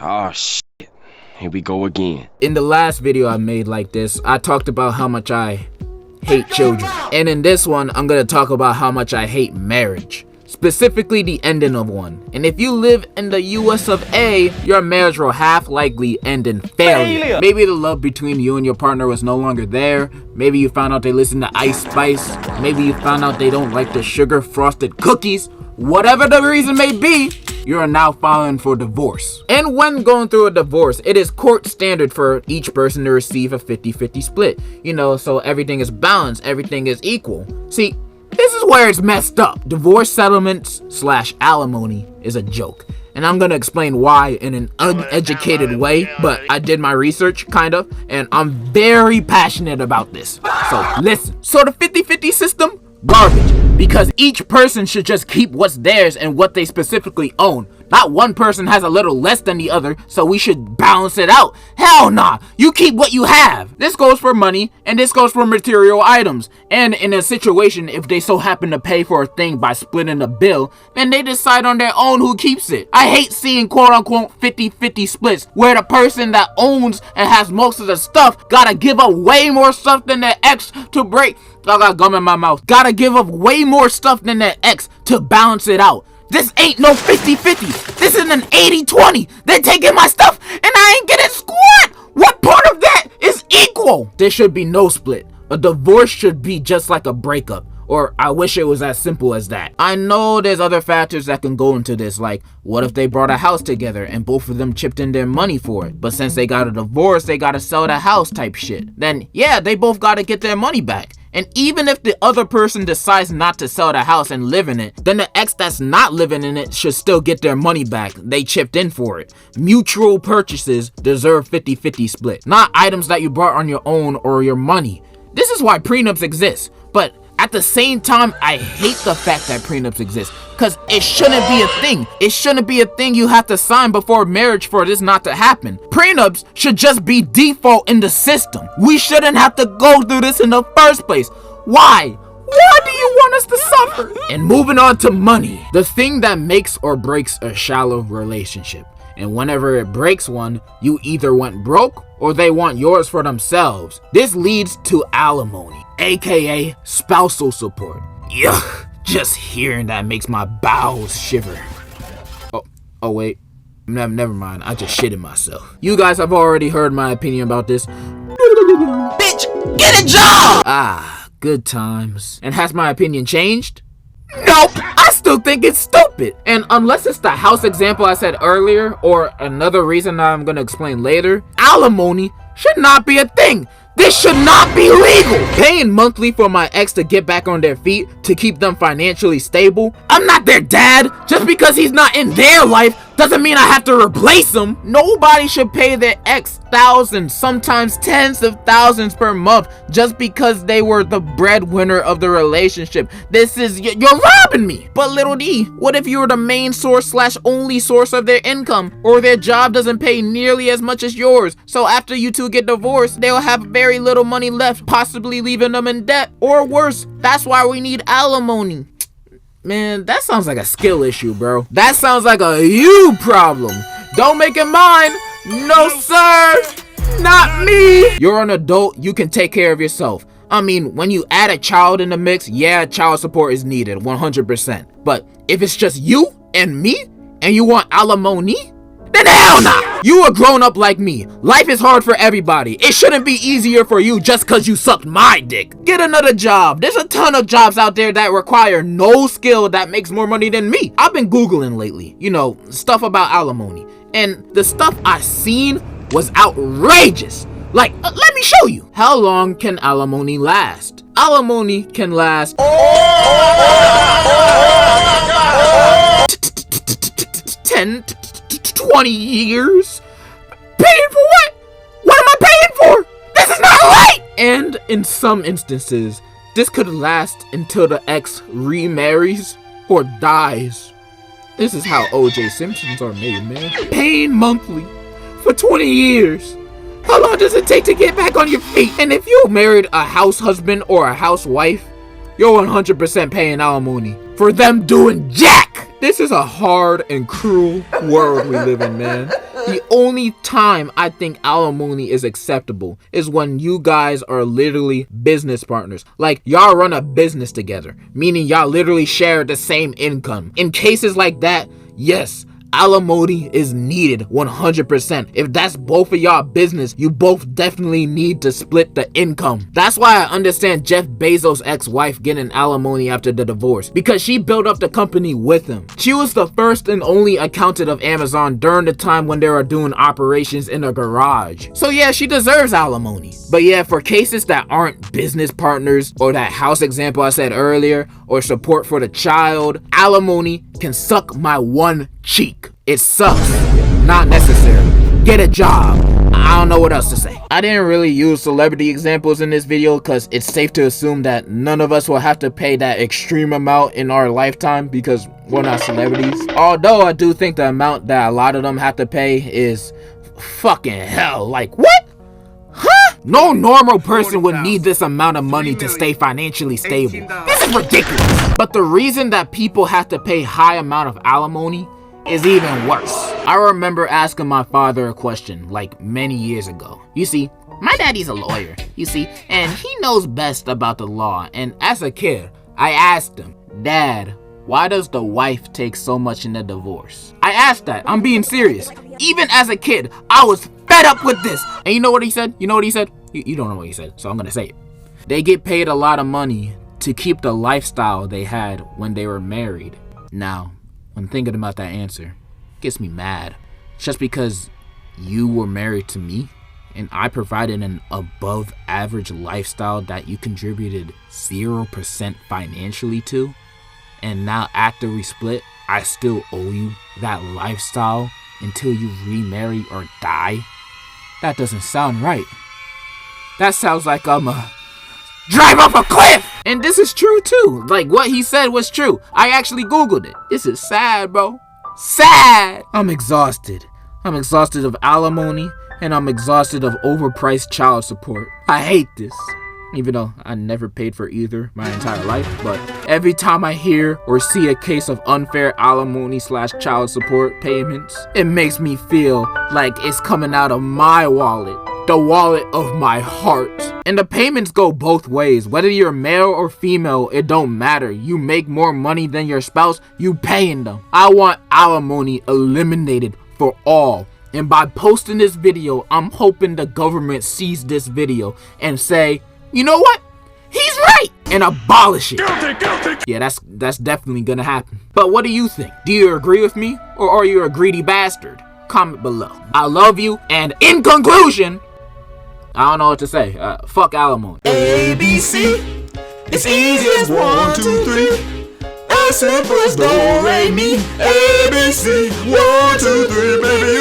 Oh shit. Here we go again. In the last video I made like this, I talked about how much I hate children. And in this one, I'm gonna talk about how much I hate marriage. Specifically the ending of one. And if you live in the US of A, your marriage will half likely end in failure. Maybe the love between you and your partner was no longer there. Maybe you found out they listen to Ice Spice. Maybe you found out they don't like the sugar frosted cookies. Whatever the reason may be, you are now filing for divorce. And when going through a divorce, it is court standard for each person to receive a 50-50 split. You know, so everything is balanced, everything is equal. See, this is where it's messed up. Divorce settlements / alimony is a joke. And I'm gonna explain why in an uneducated way, but I did my research, kind of, and I'm very passionate about this. So listen. So the 50-50 system? Garbage. Because each person should just keep what's theirs and what they specifically own. Not one person has a little less than the other, so we should balance it out. Hell nah, you keep what you have. This goes for money, and this goes for material items. And in a situation, if they so happen to pay for a thing by splitting the bill, then they decide on their own who keeps it. I hate seeing quote-unquote 50-50 splits, where the person that owns and has most of the stuff gotta give up way more stuff than their ex to break. I got gum in my mouth. Gotta give up way more stuff than their ex to balance it out. This ain't no 50-50. This is an 80-20. They're taking my stuff and I ain't getting squat. What part of that is equal? There should be no split. A divorce should be just like a breakup. Or I wish it was as simple as that. I know there's other factors that can go into this, like what if they brought a house together and both of them chipped in their money for it, but since they got a divorce, they gotta sell the house type shit. Then yeah, they both gotta get their money back. And even if the other person decides not to sell the house and live in it, then the ex that's not living in it should still get their money back. They chipped in for it. Mutual purchases deserve 50-50 split, not items that you brought on your own or your money. This is why prenups exist, but at the same time, I hate the fact that prenups exist, because it shouldn't be a thing. It shouldn't be a thing you have to sign before marriage for this not to happen. Prenups should just be default in the system. We shouldn't have to go through this in the first place. Why? Why do you want us to suffer? And moving on to money, the thing that makes or breaks a shallow relationship. And whenever it breaks one, you either went broke or they want yours for themselves. This leads to alimony, aka spousal support. Yuck, just hearing that makes my bowels shiver. Oh wait, never mind, I just shitted myself. You guys have already heard my opinion about this. Bitch, get a job! Ah, good times. And has my opinion changed? Nope, I still think it's stupid. And unless it's the house example I said earlier, or another reason that I'm gonna explain later, alimony should not be a thing. This should not be legal. Paying monthly for my ex to get back on their feet, to keep them financially stable. I'm not their dad. Just because he's not in their life doesn't mean I have to replace him. Nobody should pay their ex thousands, sometimes tens of thousands per month just because they were the breadwinner of the relationship. This is, you're robbing me. But little D, what if you were the main source / only source of their income, or their job doesn't pay nearly as much as yours? So after you two get divorced, they'll have very little money left, possibly leaving them in debt. Or worse, that's why we need alimony. Man, that sounds like a skill issue, bro. That sounds like a you problem. Don't make it mine. No, sir. Not me. You're an adult. You can take care of yourself. I mean, when you add a child in the mix, yeah, child support is needed, 100%. But if it's just you and me, and you want alimony, then hell nah. You a grown up like me. Life is hard for everybody. It shouldn't be easier for you just cause you sucked my dick. Get another job. There's a ton of jobs out there that require no skill that makes more money than me. I've been Googling lately, you know, stuff about alimony. And the stuff I seen was outrageous. Like, let me show you. How long can alimony last? Alimony can last 10 to 20 years. Paying for what? What am I paying for? This is not right! And in some instances, this could last until the ex remarries or dies. This is how O.J. Simpsons are made, man. Paying monthly for 20 years. How long does it take to get back on your feet? And if you married a house husband or a housewife, you're 100% paying alimony for them doing jack. This is a hard and cruel world we live in, man. The only time I think alimony is acceptable is when you guys are literally business partners. Like, y'all run a business together, meaning y'all literally share the same income. In cases like that, yes, alimony is needed 100%. If that's both of y'all business, you both definitely need to split the income. That's why I understand Jeff Bezos' ex-wife getting alimony after the divorce, because she built up the company with him. She was the first and only accountant of Amazon during the time when they were doing operations in a garage. So yeah, she deserves alimony. But yeah, for cases that aren't business partners, or that house example I said earlier, or support for the child, alimony can suck my one cheek. It sucks. Not necessary. Get a job. I don't know what else to say. I didn't really use celebrity examples in this video because it's safe to assume that none of us will have to pay that extreme amount in our lifetime because we're not celebrities. Although I do think the amount that a lot of them have to pay is fucking hell. Like, what? Huh? No normal person would need this amount of money to stay financially stable. This is ridiculous. But the reason that people have to pay high amount of alimony is even worse. I remember asking my father a question like many years ago. You see, my daddy's a lawyer, you see, and he knows best about the law. And as a kid, I asked him, Dad, why does the wife take so much in the divorce? I asked that. I'm being serious. Even as a kid, I was fed up with this. And you know what he said? You know what he said? You don't know what he said, so I'm gonna say it. They get paid a lot of money to keep the lifestyle they had when they were married. Now, when thinking about that answer, it gets me mad. Just because you were married to me and I provided an above average lifestyle that you contributed 0% financially to, and now after we split, I still owe you that lifestyle until you remarry or die? That doesn't sound right. That sounds like I'm a drive off a cliff! And this is true too. Like, what he said was true. I actually Googled it. This is sad, bro. Sad! I'm exhausted. I'm exhausted of alimony, and I'm exhausted of overpriced child support. I hate this. Even though I never paid for either my entire life, but every time I hear or see a case of unfair alimony/child support payments, it makes me feel like it's coming out of my wallet, the wallet of my heart. And the payments go both ways. Whether you're male or female, it don't matter. You make more money than your spouse, you paying them. I want alimony eliminated for all. And by posting this video, I'm hoping the government sees this video and say, you know what? He's right! And abolish it. Guilty. Yeah, that's definitely gonna happen. But what do you think? Do you agree with me? Or are you a greedy bastard? Comment below. I love you, and in conclusion, I don't know what to say. Fuck alimony. ABC, it's easy as 1, 2, 3. As simple as do, re, mi. ABC, 1, 2, 3, baby.